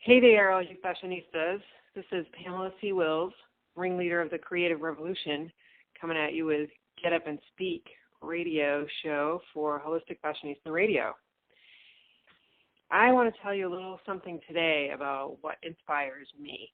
Hey there, all you fashionistas. This is Pamela C. Wills, ringleader of the Creative Revolution, coming at you with Get Up and Speak radio show for Holistic Fashionista Radio. I want to tell you a little something today about what inspires me.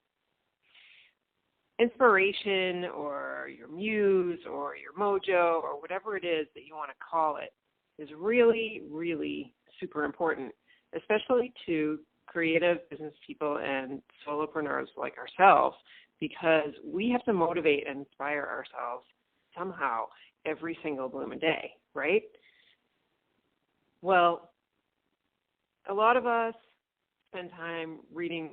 Inspiration, or your muse, or your mojo, or whatever it is that you want to call it, is really, really super important, especially to creative business people and solopreneurs like ourselves, because we have to motivate and inspire ourselves somehow every single blooming day, right? Well, a lot of us spend time reading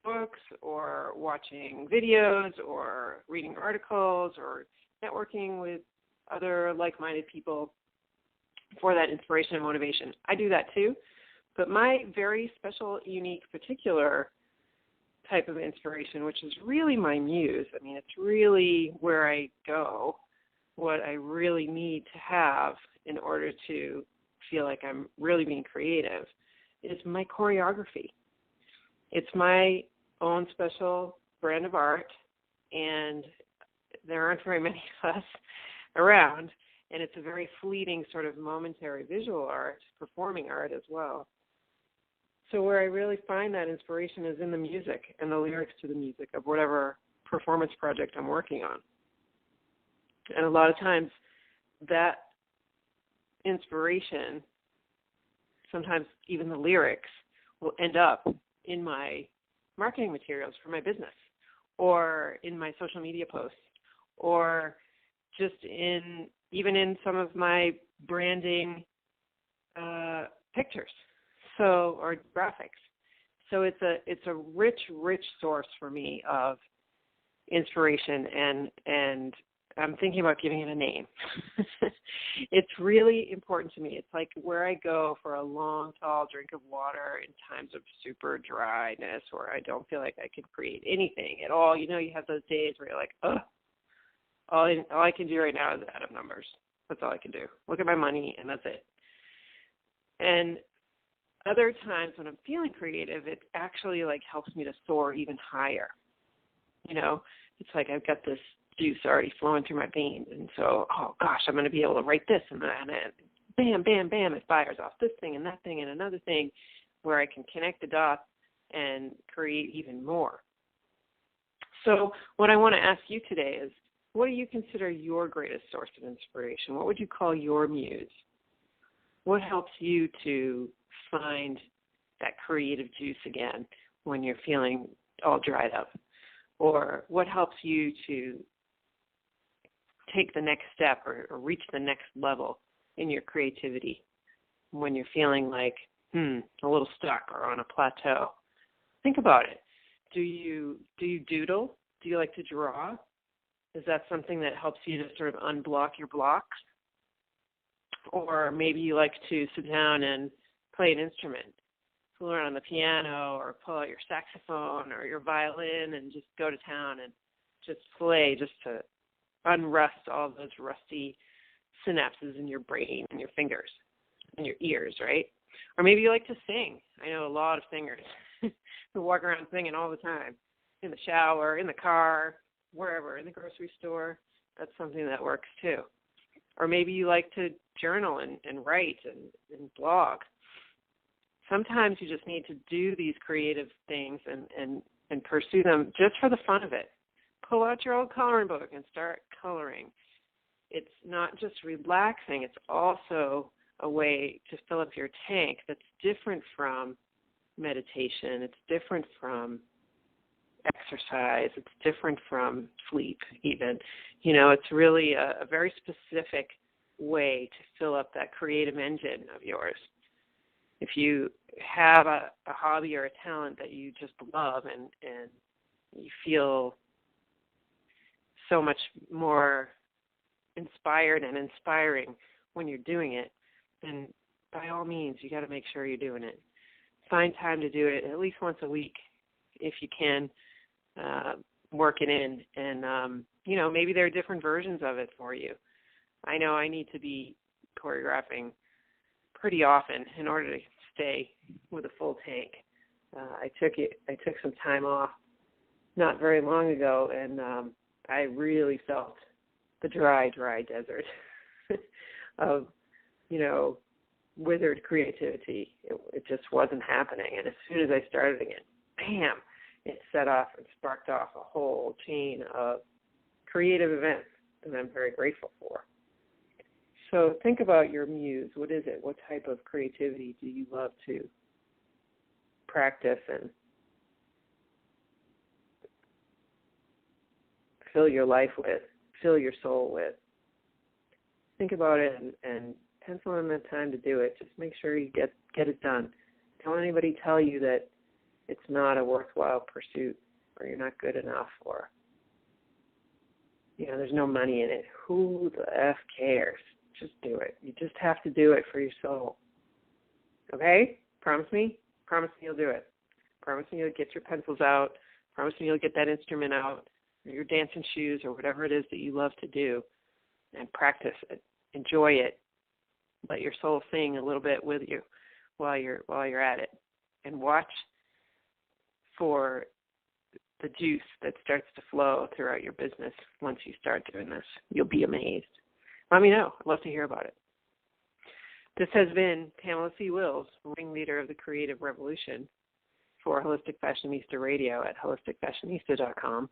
books or watching videos or reading articles or networking with other like-minded people for that inspiration and motivation. I do that too. But my very special, unique, particular type of inspiration, which is really my muse, I mean, it's really where I go, what I really need to have in order to feel like I'm really being creative, is my choreography. It's my own special brand of art, and there aren't very many of us around, and it's a very fleeting sort of momentary visual art, performing art as well. So where I really find that inspiration is in the music and the lyrics to the music of whatever performance project I'm working on. And a lot of times that inspiration, sometimes even the lyrics, will end up in my marketing materials for my business, or in my social media posts, or just even in some of my branding pictures. Or graphics. So it's a rich source for me of inspiration, and I'm thinking about giving it a name. It's really important to me. It's like where I go for a long, tall drink of water in times of super dryness, where I don't feel like I can create anything at all. You know, you have those days where you're like, oh, all I can do right now is add up numbers. That's all I can do. Look at my money, and that's it. And other times when I'm feeling creative, it actually helps me to soar even higher. You know, it's like I've got this juice already flowing through my veins, and so, oh gosh, I'm going to be able to write this, and bam, bam, bam, it fires off this thing and that thing and another thing, where I can connect the dots and create even more. So what I want to ask you today is, what do you consider your greatest source of inspiration? What would you call your muse? What helps you to find that creative juice again when you're feeling all dried up? Or what helps you to take the next step or reach the next level in your creativity when you're feeling like, a little stuck or on a plateau? Think about it. Do you doodle? Do you like to draw? Is that something that helps you to sort of unblock your blocks? Or maybe you like to sit down and play an instrument, fool around on the piano, or pull out your saxophone or your violin and just go to town and just play, just to unrust all those rusty synapses in your brain and your fingers and your ears, right? Or maybe you like to sing. I know a lot of singers who walk around singing all the time, in the shower, in the car, wherever, in the grocery store. That's something that works too. Or maybe you like to journal and write and blog. Sometimes you just need to do these creative things and pursue them just for the fun of it. Pull out your old coloring book and start coloring. It's not just relaxing, it's also a way to fill up your tank that's different from meditation. It's different from exercise. It's different from sleep even. You know, it's really a very specific way to fill up that creative engine of yours. If you have a hobby or a talent that you just love and you feel so much more inspired and inspiring when you're doing it, then by all means, you got to make sure you're doing it. Find time to do it at least once a week if you can. Work it in, and maybe there are different versions of it for you. I know I need to be choreographing pretty often in order to stay with a full tank. I took some time off not very long ago, and I really felt the dry desert of, withered creativity. It just wasn't happening. And as soon as I started again, bam, it set off and sparked off a whole chain of creative events that I'm very grateful for. So think about your muse. What is it? What type of creativity do you love to practice and fill your life with, fill your soul with? Think about it and pencil in the time to do it. Just make sure you get it done. Don't anybody tell you that it's not a worthwhile pursuit or you're not good enough or, there's no money in it. Who the F cares? Just do it. You just have to do it for your soul. Okay? Promise me? Promise me you'll do it. Promise me you'll get your pencils out. Promise me you'll get that instrument out or your dancing shoes or whatever it is that you love to do and practice it. Enjoy it. Let your soul sing a little bit with you while you're at it. And watch for the juice that starts to flow throughout your business once you start doing this. You'll be amazed. Let me know. I'd love to hear about it. This has been Pamela C. Wills, ringleader of the Creative Revolution for Holistic Fashionista Radio at holisticfashionista.com.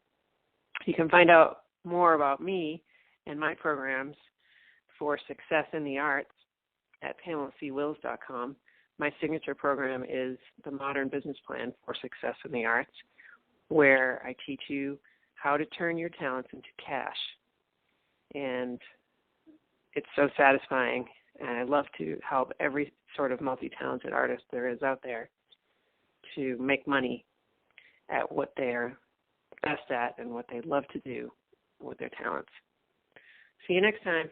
You can find out more about me and my programs for success in the arts at PamelaCWills.com. My signature program is the Modern Business Plan for Success in the Arts, where I teach you how to turn your talents into cash. And it's so satisfying, and I love to help every sort of multi-talented artist there is out there to make money at what they're best at and what they love to do with their talents. See you next time.